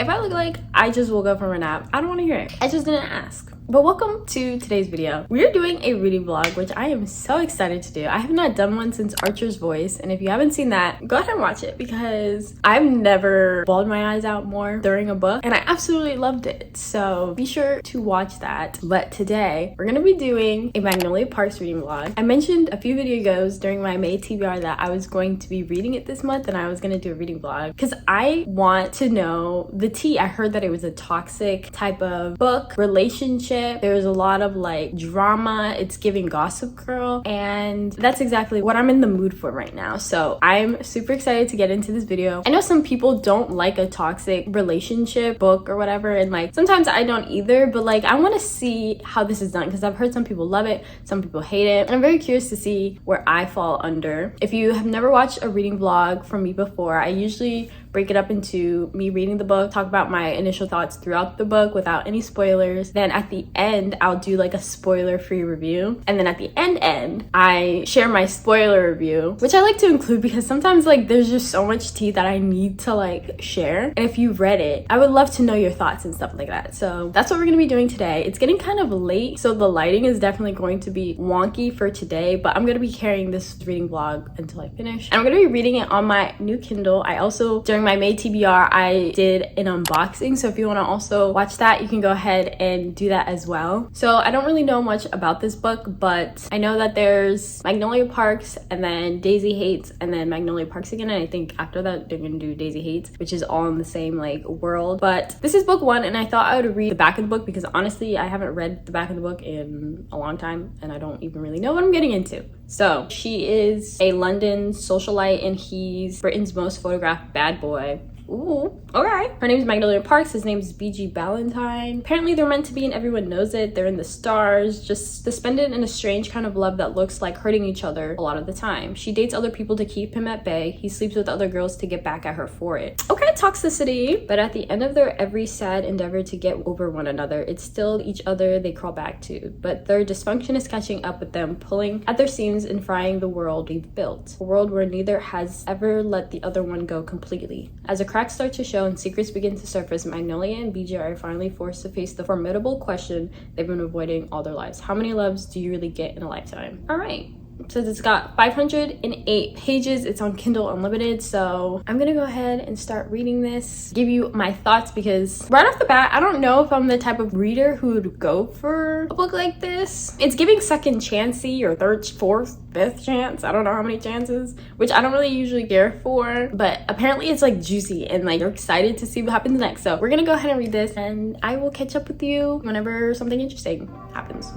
If I look like I just woke up from a nap, I don't want to hear it. I just didn't ask. But welcome to today's video. We are doing a reading vlog, which I am so excited to do. I have not done one since Archer's Voice, and if you haven't seen that, go ahead and watch it because I've never bawled my eyes out more during a book, and I absolutely loved it. So be sure to watch that. But today, we're gonna be doing a Magnolia Parks reading vlog. I mentioned a few videos during my May TBR that I was going to be reading it this month, and I was gonna do a reading vlog because I want to know the tea. I heard that it was a toxic type of book, relationship. There's a lot of like drama. It's giving Gossip Girl, and that's exactly what I'm in the mood for right now. So I'm super excited to get into this video. I know some people don't like a toxic relationship book or whatever, and like sometimes I don't either, but like I want to see how this is done because I've heard some people love it, some people hate it, and I'm very curious to see where I fall under. If you have never watched a reading vlog from me before, I usually break it up into me reading the book, talk about my initial thoughts throughout the book without any spoilers. Then at the end, I'll do like a spoiler-free review. And then at the end, I share my spoiler review, which I like to include because sometimes like there's just so much tea that I need to like share. And if you've read it, I would love to know your thoughts and stuff like that. So that's what we're gonna be doing today. It's getting kind of late, so the lighting is definitely going to be wonky for today, but I'm gonna be carrying this reading vlog until I finish. And I'm gonna be reading it on my new Kindle. I also, during my May TBR, I did an unboxing, so if you want to also watch that, you can go ahead and do that as well. So I don't really know much about this book, but I know that there's Magnolia Parks, and then Daisy Hates, and then Magnolia Parks again, and I think after that they're gonna do Daisy Hates, which is all in the same like world. But this is book one, and I thought I would read the back of the book because honestly I haven't read the back of the book in a long time, and I don't even really know what I'm getting into. So she is a London socialite, and he's Britain's most photographed bad boy. Ooh, okay. Her name is Magnolia Parks. His name is BG Ballantyne. Apparently they're meant to be and everyone knows it. They're in the stars, just suspended in a strange kind of love that looks like hurting each other a lot of the time. She dates other people to keep him at bay. He sleeps with other girls to get back at her for it. Okay, toxicity. But at the end of their every sad endeavor to get over one another, it's still each other they crawl back to. But their dysfunction is catching up with them, pulling at their seams and frying the world they've built. A world where neither has ever let the other one go completely. As a cracks start to show and secrets begin to surface, Magnolia and BJ are finally forced to face the formidable question they've been avoiding all their lives. How many loves do you really get in a lifetime? All right. Says it's got 508 pages. It's on Kindle Unlimited, so I'm gonna go ahead and start reading this, give you my thoughts, because right off the bat I don't know if I'm the type of reader who would go for a book like this. It's giving second chancey or third, fourth, fifth chance, I don't know how many chances, which I don't really usually care for, but apparently it's like juicy and like you're excited to see what happens next. So we're gonna go ahead and read this, and I will catch up with you whenever something interesting happens.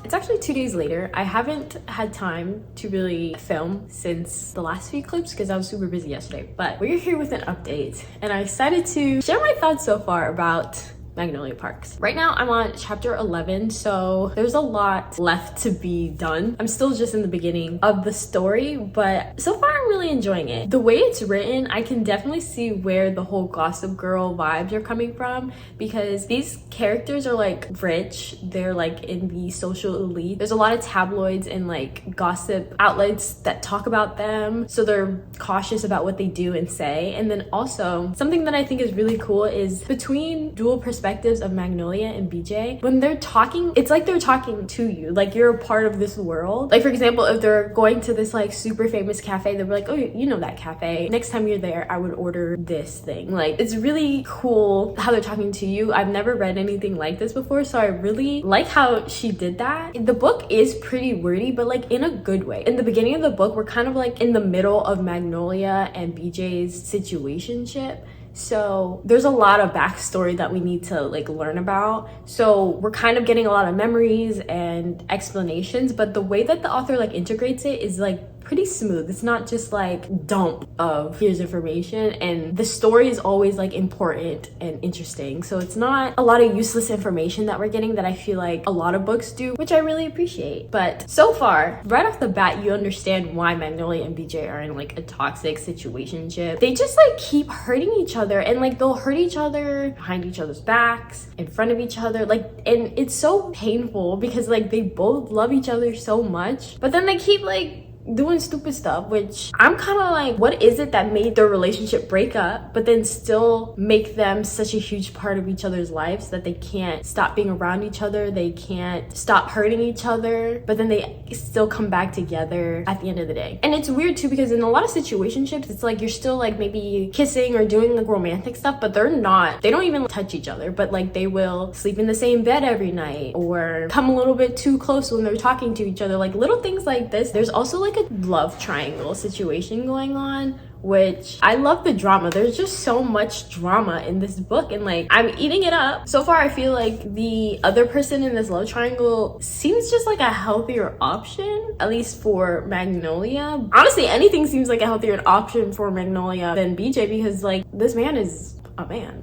It's actually 2 days later. I haven't had time to really film since the last few clips because I was super busy yesterday, but we're here with an update, and I decided to share my thoughts so far about Magnolia Parks. Right now I'm on chapter 11, so there's a lot left to be done. I'm still just in the beginning of the story, but so far I'm really enjoying it. The way it's written, I can definitely see where the whole Gossip Girl vibes are coming from, because these characters are like rich, they're like in the social elite. There's a lot of tabloids and like gossip outlets that talk about them, so they're cautious about what they do and say. And then also something that I think is really cool is between dual perspectives of Magnolia and BJ, when they're talking, it's like they're talking to you, like you're a part of this world. Like for example, if they're going to this like super famous cafe, they'll be like, oh, you know that cafe, next time you're there I would order this thing. Like it's really cool how they're talking to you. I've never read anything like this before, so I really like how she did that. The book is pretty wordy, but like in a good way. In the beginning of the book, we're kind of like in the middle of Magnolia and BJ's situationship, so there's a lot of backstory that we need to like learn about. So we're kind of getting a lot of memories and explanations, but the way that the author like integrates it is like pretty smooth. It's not just like dump of here's information, and the story is always like important and interesting. So it's not a lot of useless information that we're getting that I feel like a lot of books do, which I really appreciate. But so far, right off the bat, you understand why Magnolia and BJ are in like a toxic situationship. They just like keep hurting each other, and like they'll hurt each other behind each other's backs, in front of each other, like, and it's so painful because like they both love each other so much, but then they keep like doing stupid stuff, which I'm kind of like, what is it that made their relationship break up but then still make them such a huge part of each other's lives that they can't stop being around each other, they can't stop hurting each other, but then they still come back together at the end of the day? And it's weird too, because in a lot of situationships, it's like you're still like maybe kissing or doing like romantic stuff, but they don't even touch each other, but like they will sleep in the same bed every night or come a little bit too close when they're talking to each other, like little things like this. There's also like a love triangle situation going on, which I love the drama. There's just so much drama in this book, and like I'm eating it up. So far I feel like the other person in this love triangle seems just like a healthier option, at least for Magnolia. Honestly, anything seems like a healthier option for Magnolia than BJ, because like this man is a man.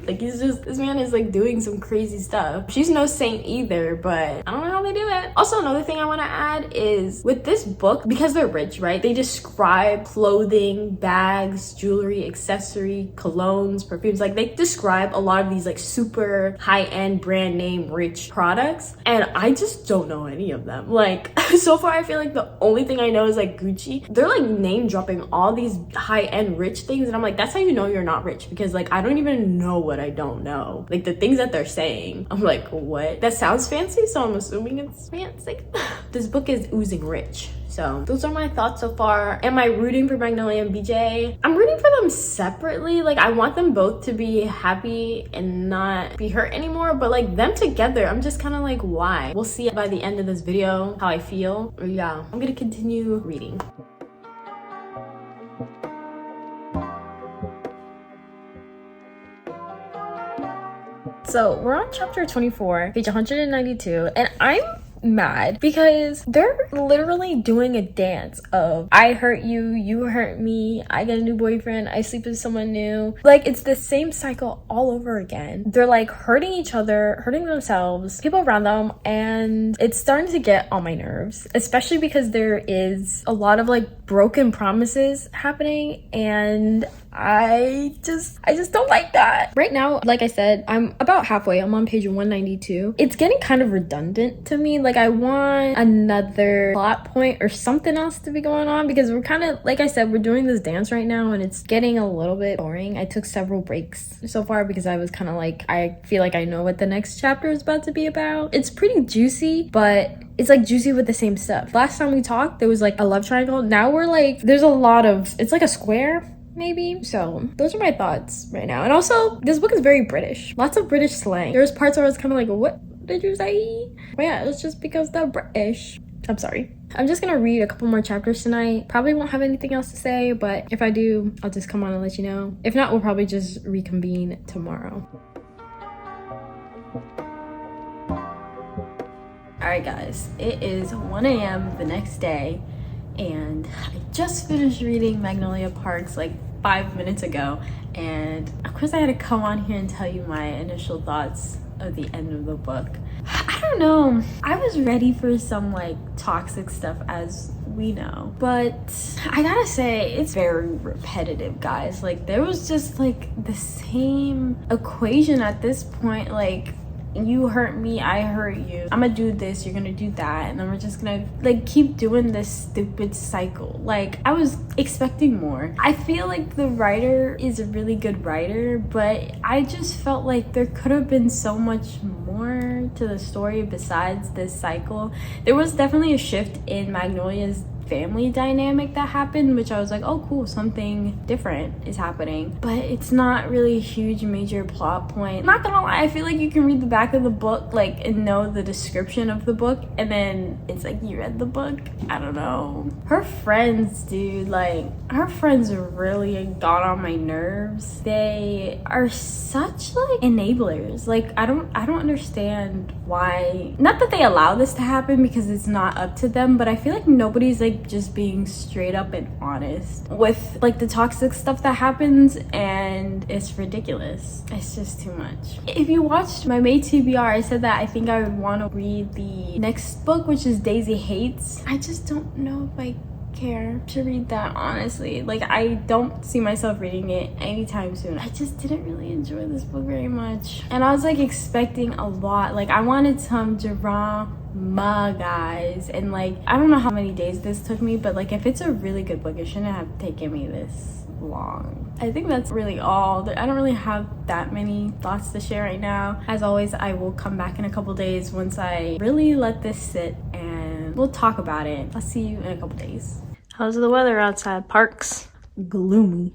Like this man is like doing some crazy stuff. She's no saint either, but I don't know how they do it. Also, another thing I want to add is with this book, because they're rich, right? They describe clothing, bags, jewelry, accessory, colognes, perfumes. Like they describe a lot of these like super high-end brand name rich products, and I just don't know any of them. Like so far I feel like the only thing I know is like Gucci. They're like name dropping all these high-end rich things, and I'm like, that's how you know you're not rich, because like I don't even know what I don't know. Like the things that they're saying, I'm like, what? That sounds fancy, so I'm assuming it's fancy. This book is oozing rich. So those are my thoughts so far. Am I rooting for Magnolia and BJ? I'm rooting for them separately. Like I want them both to be happy and not be hurt anymore, but like them together, I'm just kind of like, why? We'll see by the end of this video how I feel. Yeah, I'm gonna continue reading. So we're on chapter 24, page 192, and I'm mad because they're literally doing a dance of I hurt you, you hurt me, I get a new boyfriend, I sleep with someone new. Like it's the same cycle all over again. They're like hurting each other, hurting themselves, people around them, and it's starting to get on my nerves, especially because there is a lot of like broken promises happening, and I just don't like that. Right now, like I said, I'm about halfway. I'm on page 192. It's getting kind of redundant to me. Like I want another plot point or something else to be going on, because we're kind of, like I said, we're doing this dance right now and it's getting a little bit boring. I took several breaks so far because I was kind of like, I feel like I know what the next chapter is about to be about. It's pretty juicy, but it's like juicy with the same stuff. Last time we talked, there was like a love triangle. Now we're like, there's a lot of, it's like a square maybe. So those are my thoughts right now. And also this book is very British, lots of British slang. There's parts where I was kind of like, what did you say? But yeah, it's just because they're British. I'm sorry. I'm just gonna read a couple more chapters tonight. Probably won't have anything else to say, but if I do, I'll just come on and let you know. If not, we'll probably just reconvene tomorrow. Alright guys, it is 1 a.m. the next day, and I just finished reading Magnolia Parks like 5 minutes ago, and of course I had to come on here and tell you my initial thoughts of the end of the book. I don't know, I was ready for some like toxic stuff, as we know, but I gotta say it's very repetitive, guys. Like there was just like the same equation at this point, like you hurt me, I hurt you, I'm gonna do this, you're gonna do that, and then we're just gonna like keep doing this stupid cycle. Like I was expecting more. I feel like the writer is a really good writer, but I just felt like there could have been so much more to the story besides this cycle. There was definitely a shift in Magnolia's family dynamic that happened, which I was like, oh cool, something different is happening, but it's not really a huge major plot point. I'm not gonna lie, I feel like you can read the back of the book like and know the description of the book, and then it's like you read the book. I don't know. Her friends, dude, like her friends really got on my nerves. They are such like enablers. Like I don't understand why, not that they allow this to happen because it's not up to them, but I feel like nobody's like just being straight up and honest with like the toxic stuff that happens, and it's ridiculous. It's just too much. If you watched my May TBR, I said that I think I would want to read the next book, which is Daisy Hates. I just don't know if I care to read that, honestly. Like, I don't see myself reading it anytime soon. I just didn't really enjoy this book very much, and I was like expecting a lot. Like, I wanted some drama, guys, and like, I don't know how many days this took me, but like, if it's a really good book, it shouldn't have taken me this long. I think that's really all. I don't really have that many thoughts to share right now. As always, I will come back in a couple days once I really let this sit, and we'll talk about it. I'll see you in a couple days. How's the weather outside, Parks? Gloomy.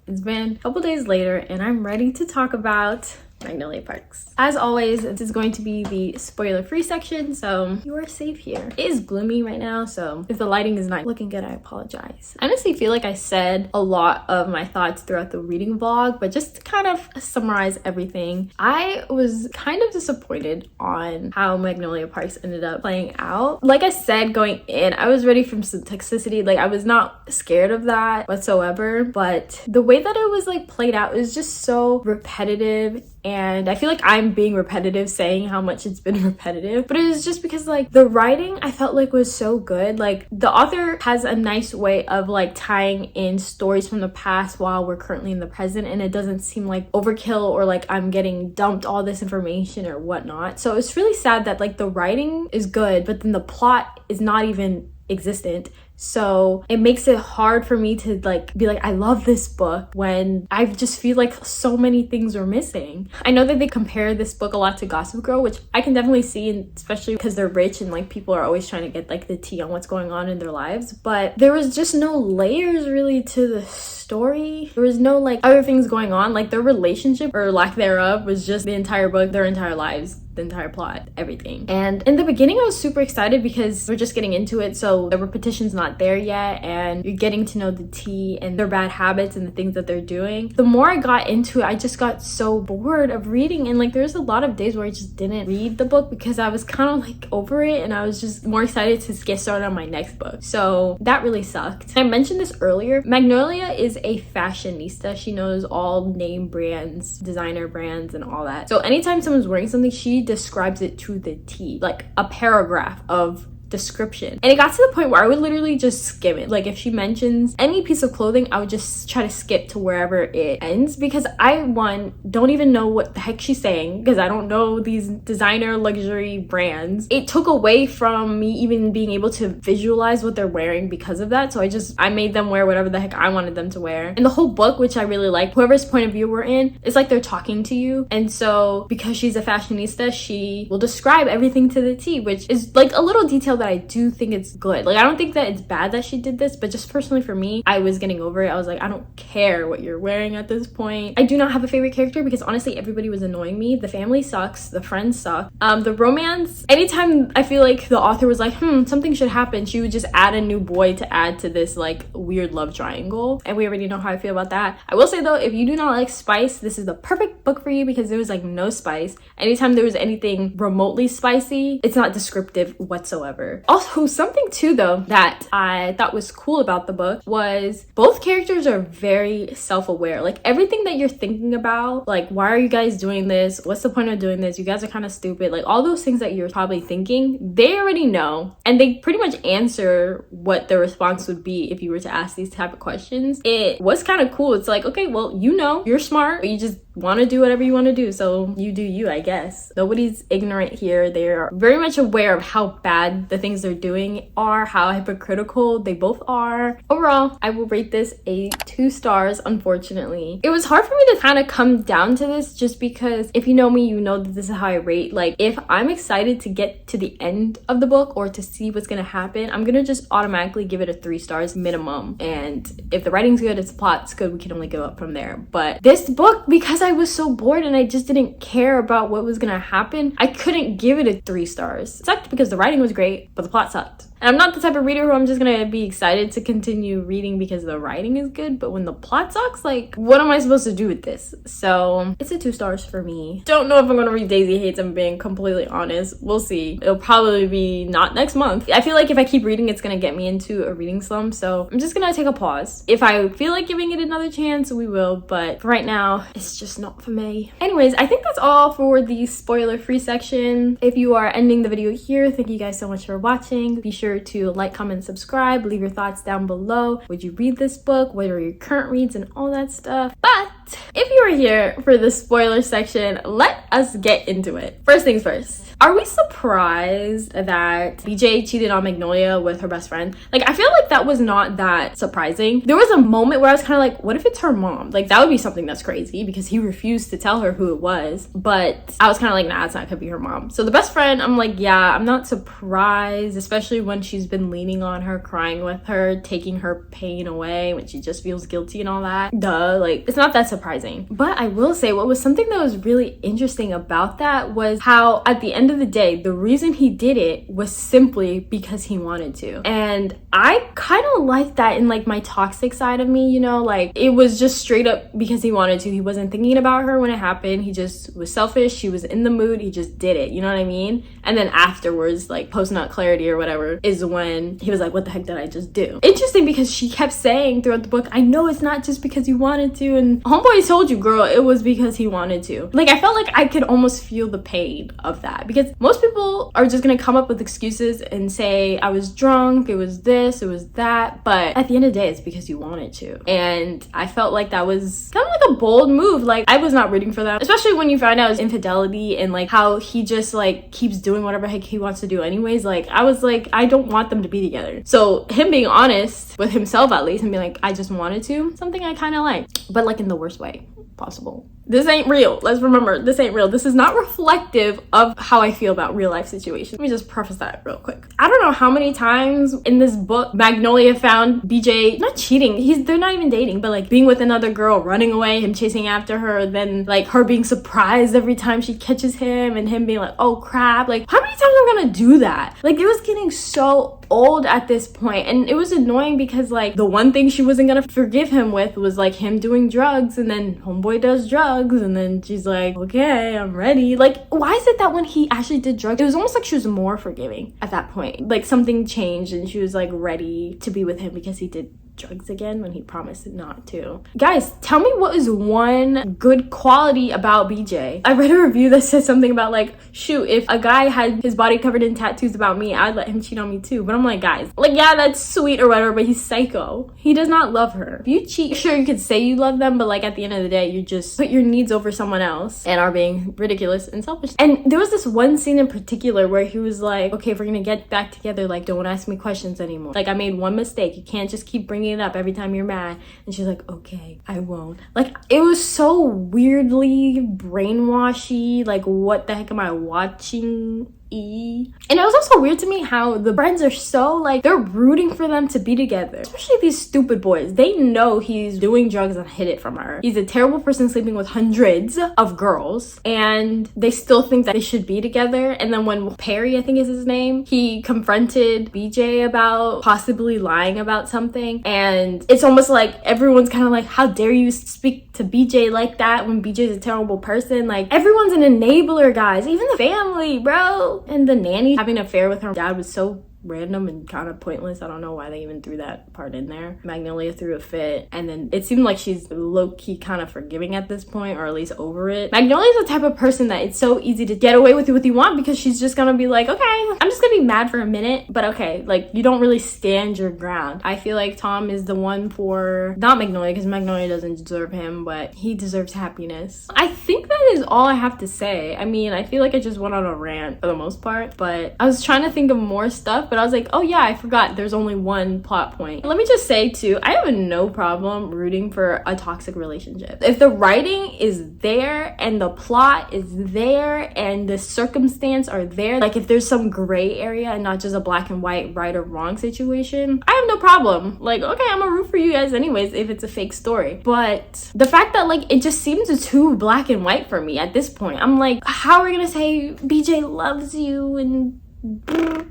It's been a couple days later, and I'm ready to talk about Magnolia Parks. As always, this is going to be the spoiler-free section, so you are safe here. It is gloomy right now, so if the lighting is not looking good, I apologize. I honestly feel like I said a lot of my thoughts throughout the reading vlog, but just to kind of summarize everything, I was kind of disappointed on how Magnolia Parks ended up playing out. Like I said going in, I was ready for some toxicity. Like, I was not scared of that whatsoever, but the way that it was like played out is just so repetitive. And I feel like I'm being repetitive saying how much it's been repetitive, but it was just because like the writing I felt like was so good. Like, the author has a nice way of like tying in stories from the past while we're currently in the present, and it doesn't seem like overkill or like I'm getting dumped all this information or whatnot. So it's really sad that like the writing is good, but then the plot is not even existent. So it makes it hard for me to like be like, I love this book, when I just feel like so many things are missing. I know that they compare this book a lot to Gossip Girl, which I can definitely see, and especially because they're rich and like people are always trying to get like the tea on what's going on in their lives, but there was just no layers really to the story. There was no like other things going on. Like, their relationship or lack thereof was just the entire book, their entire lives, the entire plot, everything. And in the beginning I was super excited because we're just getting into it, so the repetition's not there yet, and you're getting to know the tea and their bad habits and the things that they're doing. The more I got into it, I just got so bored of reading, and like there's a lot of days where I just didn't read the book because I was kind of like over it, and I was just more excited to get started on my next book. So that really sucked. I mentioned this earlier, Magnolia is a fashionista. She knows all name brands, designer brands, and all that. So anytime someone's wearing something, she describes it to the T, like a paragraph of description. And it got to the point where I would literally just skim it. Like, if she mentions any piece of clothing, I would just try to skip to wherever it ends, because I, one, don't even know what the heck she's saying, because I don't know these designer luxury brands. It took away from me even being able to visualize what they're wearing because of that. So I made them wear whatever the heck I wanted them to wear. And the whole book, which I really like, whoever's point of view we're in, it's like they're talking to you. And so because she's a fashionista, she will describe everything to the T, which is like a little detail that I do think it's good. Like, I don't think that it's bad that she did this, but just personally for me, I was getting over it. I was like, I don't care what you're wearing at this point. I do not have a favorite character because honestly everybody was annoying me. The family sucks, the friends suck. The romance, anytime I feel like the author was like, something should happen, she would just add a new boy to add to this like weird love triangle, and we already know how I feel about that. I will say though, if you do not like spice, this is the perfect book for you, because there was like no spice. Anytime there was anything remotely spicy, it's not descriptive whatsoever. Also, something too though that I thought was cool about the book was both characters are very self-aware. Like, everything that you're thinking about, like, why are you guys doing this, what's the point of doing this, you guys are kind of stupid, like all those things that you're probably thinking, they already know, and they pretty much answer what the response would be if you were to ask these type of questions. It was kind of cool. It's like, okay, well, you know, you're smart, but you just want to do whatever you want to do, so you do you, I guess. Nobody's ignorant here. They're very much aware of how bad the things they're doing are, how hypocritical they both are. Overall, I will rate this a 2 stars, unfortunately. It was hard for me to kind of come down to this, just because if you know me, you know that this is how I rate. Like, if I'm excited to get to the end of the book or to see what's gonna happen, I'm gonna just automatically give it a 3 stars minimum. And if the writing's good, if the plot's good, we can only go up from there. But this book, because I was so bored and I just didn't care about what was gonna happen, I couldn't give it a 3 stars. It sucked because the writing was great, but the plot sucked. And I'm not the type of reader who I'm just gonna be excited to continue reading because the writing is good, but when the plot sucks, like, what am I supposed to do with this? So it's a 2 stars for me. Don't know if I'm gonna read Daisy Hates, I'm being completely honest. We'll see. It'll probably be not next month. I feel like if I keep reading, it's gonna get me into a reading slump, so I'm just gonna take a pause. If I feel like giving it another chance, we will, but for right now, it's just not for me. Anyways, I think that's all for the spoiler-free section. If you are ending the video here, thank you guys so much for watching. Be sure sure to like, comment, subscribe, leave your thoughts down below. Would you read this book? What are your current reads and all that stuff? But if you are here for the spoiler section, let us get into it. First things first. Are we surprised that BJ cheated on Magnolia with her best friend? Like, I feel like that was not that surprising. There was a moment where I was kind of like, what if it's her mom? Like, that would be something that's crazy because he refused to tell her who it was. But I was kind of like, nah, it's not gonna be her mom. So the best friend, I'm like, yeah, I'm not surprised, especially when she's been leaning on her, crying with her, taking her pain away when she just feels guilty and all that. Duh, like, it's not that surprising. But I will say, what was something that was really interesting about that was how at the end of the day, the reason he did it was simply because he wanted to. And I kind of like that in like my toxic side of me, you know, like it was just straight up because he wanted to. He wasn't thinking about her when it happened. He just was selfish. He was in the mood. He just did it. You know what I mean? And then afterwards, like post-nut clarity or whatever is when he was like, what the heck did I just do? Interesting because she kept saying throughout the book, I know it's not just because you wanted to. And homeboy told you, girl, it was because he wanted to. Like, I felt like I could almost feel the pain of that because most people are just gonna come up with excuses and say, I was drunk, it was this, it was that. But at the end of the day, it's because you wanted to. And I felt like that was kind of like a bold move. Like, I was not rooting for that, especially when you find out his infidelity and like how he just like keeps doing whatever heck he wants to do anyways. Like, I was like, I don't want them to be together. So him being honest with himself at least and being like, I just wanted to, something I kind of like, but like in the worst way possible. This ain't real. Let's remember, this ain't real. This is not reflective of how I feel about real life situations. Let me just preface that real quick. I don't know how many times in this book Magnolia found BJ not cheating. They're not even dating, but like being with another girl, running away, him chasing after her, then like her being surprised every time she catches him and him being like, oh crap. Like, how many times am I gonna do that? Like, it was getting so old at this point, and it was annoying because like the one thing she wasn't gonna forgive him with was like him doing drugs, and then homeboy does drugs, and then she's like, okay, I'm ready. Like, why is it that when he actually did drugs, it was almost like she was more forgiving at that point? Like, something changed and she was like ready to be with him because he did drugs again when he promised not to. Guys, tell me what is one good quality about BJ. I read a review that said something about like, shoot, if a guy had his body covered in tattoos about me, I'd let him cheat on me too. But I'm like, guys, like, yeah, that's sweet or whatever, but he's psycho. He does not love her. If you cheat, sure, you could say you love them, but like at the end of the day, you just put your needs over someone else and are being ridiculous and selfish. And there was this one scene in particular where he was like, okay, if we're gonna get back together, like, don't ask me questions anymore. Like, I made one mistake. You can't just keep bringing it up every time you're mad. And she's like, okay, I won't. Like, it was so weirdly brainwashy. Like, what the heck am I watching? And it was also weird to me how the friends are so like, they're rooting for them to be together, especially these stupid boys. They know he's doing drugs and hid it from her. He's a terrible person sleeping with hundreds of girls, and they still think that they should be together. And then when Perry, I think is his name, he confronted BJ about possibly lying about something, and it's almost like everyone's kind of like, how dare you speak to BJ like that when BJ's a terrible person? Like, everyone's an enabler, guys, even the family, bro. And the nanny having an affair with her dad was so random and kind of pointless. I don't know why they even threw that part in there. Magnolia threw a fit, and then it seemed like she's low-key kind of forgiving at this point, or at least over it. Magnolia's the type of person that it's so easy to get away with what you want because she's just gonna be like, okay, I'm just gonna be mad for a minute, but okay, like, you don't really stand your ground. I feel like Tom is the one for not Magnolia, because Magnolia doesn't deserve him, but he deserves happiness. I think that is all I have to say. I mean, I feel like I just went on a rant for the most part, but I was trying to think of more stuff, but I was like, oh yeah, I forgot there's only one plot point. Let me just say too, I have no problem rooting for a toxic relationship. If the writing is there and the plot is there and the circumstance are there, like if there's some gray area and not just a black and white right or wrong situation, I have no problem. Like, okay, I'm gonna root for you guys anyways if it's a fake story. But the fact that like it just seems too black and white for me at this point, I'm like, how are we gonna say BJ loves you and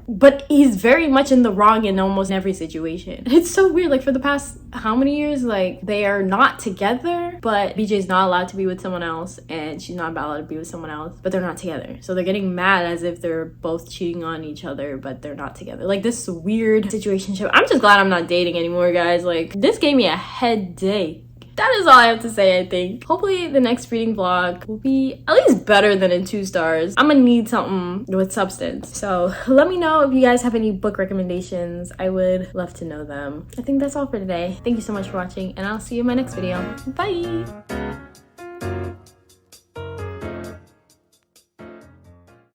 but he's very much in the wrong in almost every situation. It's so weird. Like, for the past how many years, like, they are not together, but BJ's not allowed to be with someone else and she's not allowed to be with someone else, but they're not together. So they're getting mad as if they're both cheating on each other, but they're not together. Like, this weird situationship. I'm just glad I'm not dating anymore, guys. Like, this gave me a headache. that is all I have to say, I think. Hopefully the next reading vlog will be at least better than in 2 stars. I'm gonna need something with substance. So let me know if you guys have any book recommendations. I would love to know them. I think that's all for today. Thank you so much for watching, and I'll see you in my next video. Bye!